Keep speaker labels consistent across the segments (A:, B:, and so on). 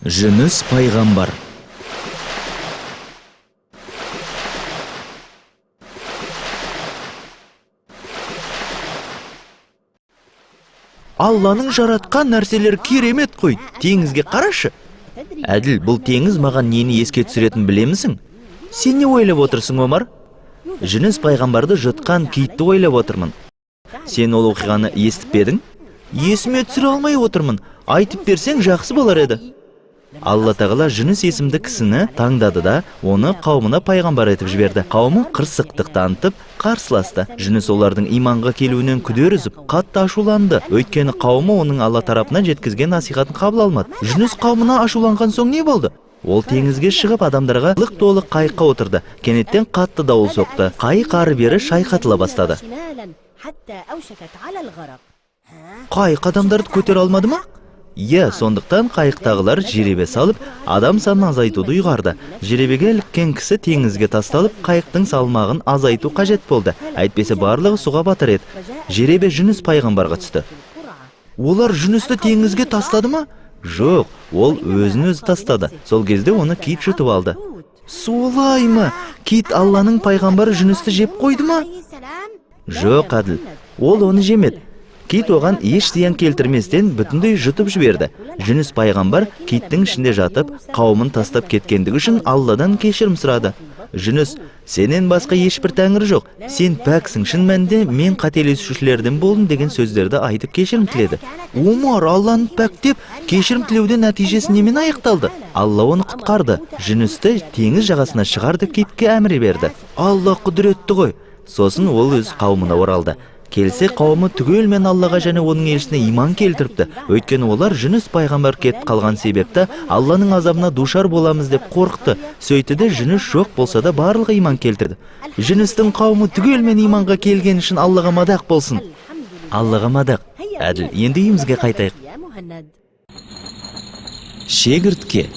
A: Жүніс пайғамбар. Алланың жаратқан нәрселер керемет қой. Теңізге қарашы. Әділ, бұл теңіз маған нені еске түсіретін білемісің? Сен не ойлап отырсың, Омар? Жүніс пайғамбарды жұтқан китті ойлап отырмын. Сен ол оқиғаны естіп пе едің? Есіме түсіре алмай отырмын. Айтып берсең жақсы болар еді. Алла тағала Жүніс есімді кісіні таңдады да, оны қауымына пайғамбар етіп жіберді. Қауымы қырсықтық танытып, қарсыласты. Жүніс олардың иманға келуінен күдер үзіп, қатты ашуланды. Өйткені қауымы оның Алла тарапынан жеткізген насихатын қабыл алмады. Жүніс қауымына ашуланған соң не болды? Ол теңізге шығып адамдарға лық толы қайыққа отырды. Кенеттен қатты дауыл соқты. Қайық ары бері шайқатыла бастады. Қайық адамдарды көтере алмады ма? Сондықтан қайықтағылар жеребе салып, адам санын азайтуды ұйғарды. Жеребеге іліккен кісі теңізге тасталып, қайықтың салмағын азайту қажет болды. Әйтпесе барлығы суға батыр еді. Жеребе Жүніс пайғамбарға түсті. Олар Жүністі теңізге тастады ма? Жоқ, ол өзін-өзі тастады. Сол кезде оны кит жұтып алды. Солай ма? Кит Алланың пайғамбары Жүністі жеп қойды ма? Жоқ, Әділ, ол оны жемеді. Кит оған еш зиян келтірместен бүтіндей жұтып жіберді. Жүніс пайғамбар киттің ішінде жатып, қауымын тастап кеткендігі үшін Алладан кешірім сұрады. Жүніс, сенен басқа ешбір тәңір жоқ. Сен пәксің, шын мәнінде мен қателесушілерден болдым деген сөздерді айтып кешірім тіледі. Омар, Алланы пәктеп, кешірім тілеуден нәтижесі немен аяқталды? Алла оны құтқарды. Жүністі теңіз жағасына шығар деп китке әмір берді. Алла құдіретті ғой. Сосын ол өз қауымына оралды. Келсе қауымы түгелмен Аллаға және оның елшісіне иман келтіріпті. Өйткені олар Жүніс пайғамбар кетіп қалған себепті Алланың азабына душар боламыз деп қорықты. Сөйтті де Жүніс жоқ болса да барлығы иман келтірді. Жүністің қауымы түгелмен иманға келген үшін Аллаға мадақ болсын. Аллаға мадақ. Әділ, енді үйімізге қайтайық. Шегіртке.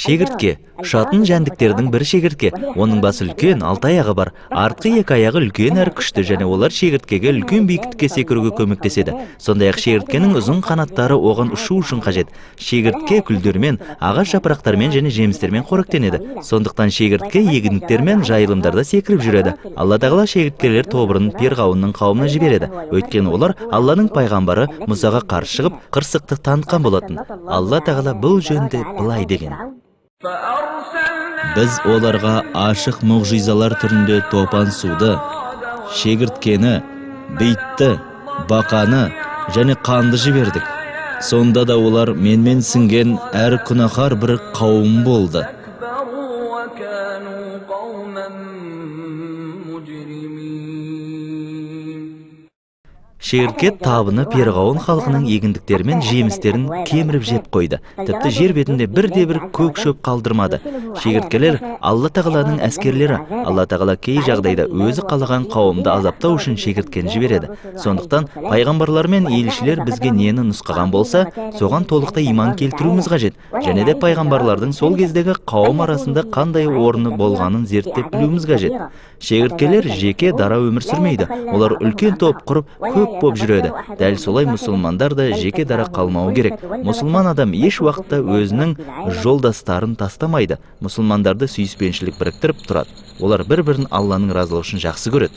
A: Шегіртке, ұшатын жәндіктердің бір шегіртке. Оның басы үлкен, 6 аяғы бар. Артқы 2 аяғы үлкен әрі күшті, және олар шегірткеге үлкен биіктікке секіруге көмектеседі. Сондай-ақ шегірткенің ұзын қанаттары оған ұшу үшін қажет. Шегіртке гүлдермен, ағаш жапырақтармен және жемістермен қоректенеді. Сондықтан шегіртке егіндіктермен, жайылымдарда секіріп жүреді. Алла тағала шегірткелер тобырын перғауынның қауымына жібереді. Өйткені олар Алланың пайғамбары Мұсаға қарсы шығып, қырсықтық танытқан болатын. Алла тағала бұл жөнде былай деген: Біз оларға ашық мұғжизалар түрінде топан суды, шегірткені, бейтті, бақаны және қанды жібердік. Сонда да олар менмен сіңген әр күнәһар бір қауым болды. Шегіртке табыны перғауын халқының егіндіктері мен жемістерін кеміріп жеп қойды. Тіпті жер бетінде бірде-бір көк шөп қалдырмады. Шегірткелер Алла тағаланың әскерлері. Алла тағала кей жағдайда өзі қалаған қауымды азаптау үшін шегірткені жібереді. Сондықтан пайғамбарлар мен елшілер бізге нені нұсқаған болса, соған толықтай иман келтіруіміз қажет. Және де пайғамбарлардың сол кездегі қауым арасында қандай орны болғанын зерттеп білуіміз қажет. Шегірткелер жеке дара өмір сүрмейді. Олар үлкен топ құрып, көп боп жүреді. Дәл солай мұсылмандар да жеке дара қалмауы керек. Мұсылман адам еш уақытта өзінің жолдастарын тастамайды. Мұсылмандарды сүйіспеншілік біріктіріп тұрады. Олар бір-бірін Алланың разылығы үшін жақсы көреді.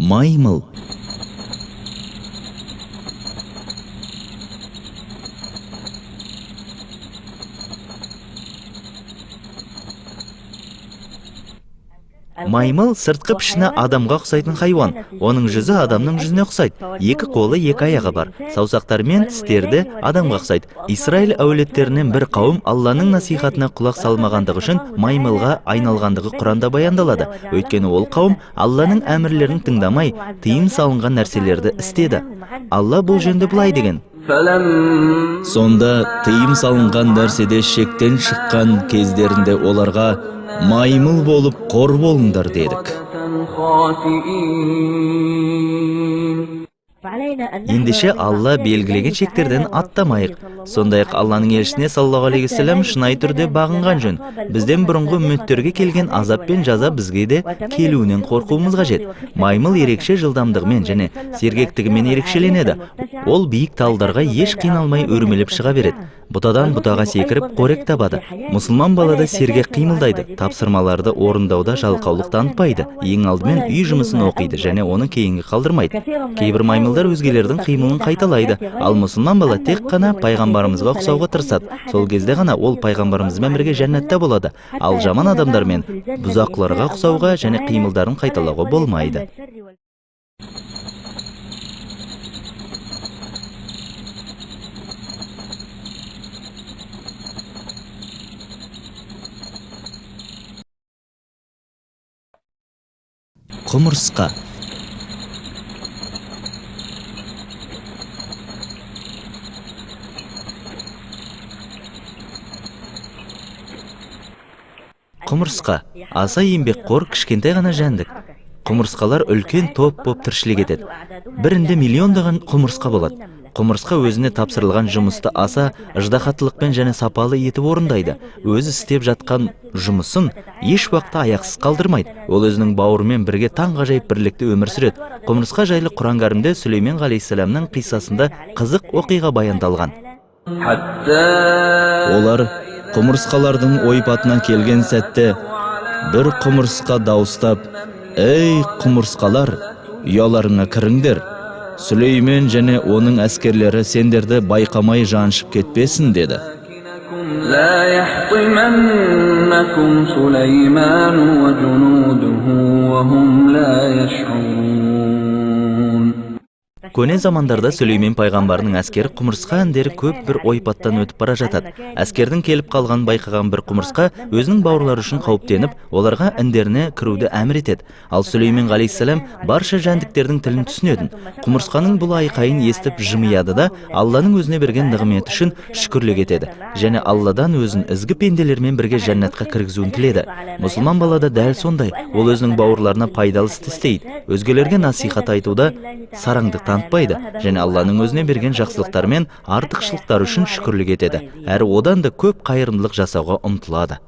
A: Маймыл. Маймыл сыртқы пішіні адамға ұқсайтын хайуан. Оның жүзі адамның жүзіне ұқсайды. 2 қолы, 2 аяғы бар. Саусақтары мен тістерді адамға ұқсайды. Исраил әулеттерінен бір қауым Алланың насихатына құлақ салмағандығы үшін маймылға айналғандығы Құранда баяндалады. Өйткені ол қауым Алланың әмірлерін тыңдамай, тыйым салынған нәрселерді істеді. Алла бұл жөнде былай деген: Сонда тыйым салынған нәрседе шектен шыққан кездерінде оларға маймыл болып қор болыңдар дедік. Ендеше Алла белгілеген шектерден аттамайық. Сондай-ақ Алланың елшісіне саллаллаху алейхи вассалам шынайы түрде бағынған жөн. Бізден бұрынғы үмметтерге келген азап пен жаза бізге де келуінен қорқуымыз қажет. Маймыл ерекше жылдамдығымен және сергектігімен ерекшеленеді. Ол биік талдарға еш қиналмай өрмелеп шыға береді. Бұтадан бұтаға секіріп қорек табады. Мұсылман балада сергек қимылдайды, тапсырмаларды орындауда жалқаулық танытпайды. Ең алдымен үй жұмысын оқиды және оны кейінге қалдырмайды. Кейбір маймылдар өзгелердің қимылын қайталайды, ал мұсылман бала тек қана пайғамбарымызға ұқсауға тырысады. Сол кезде ғана ол пайғамбарымызбен бірге жәннатта болады. Ал жаман адамдар мен бұзақыларға ұқсауға және қимылдарын қайталауға болмайды. Құмырсқа. Құмырсқа аса еңбекқор кішкентай ғана жәндік. Құмырсқалар үлкен топ боп тіршілік етеді. Бірінде миллиондаған құмырсқа болады. Құмырсқа өзіне тапсырылған жұмысты аса ыждахаттылықпен және сапалы етіп орындайды. Өзі істеп жатқан жұмысын еш уақытта аяқсыз қалдырмайды. Ол өзінің бауырымен бірге таңғажайып бірлікте өмір сүреді. Құмырсқа жайлы Құран кәрімде Сүлеймен алейхиссаламның қиссасында қызық оқиға баяндалған. Олар құмырсқалардың ойпатынан келген сәтте бір құмырсқа дауыстап: «Ей құмырсқалар, ұяларыңа кіріңдер. Сүлеймен және оның әскерлері сендерді байқамай жаншып кетпесін» деді. Көне замандарда Сүлеймен пайғамбарының әскері құмырсқа әндері көп бір ойпаттан өтіп бара жатады. Әскердің келіп қалғанын байқаған бір құмырсқа өзінің бауырлары үшін қауіптеніп, оларға індеріне кіруді әмір етеді. Ал Сүлеймен алейхиссалам барша жәндіктердің тілін түсінетін. Құмырсқаның бұл айқайын естіп жымияды да Алланың өзіне берген нығметі үшін шүкірлік етеді және Алладан өзін ізгі пенделермен бірге жәннатқа кіргізуін тіледі. Мұсылман балада дәл сондай. Ол өзінің бауырларына пайдалы істі істейді. Өзгелерге насихат айтуда сараңдық танытпайды және Алланың өзіне берген жақсылықтар мен артықшылықтар үшін шүкірлік етеді. Әрі одан да көп қайырымдылық жасауға ұмтылады.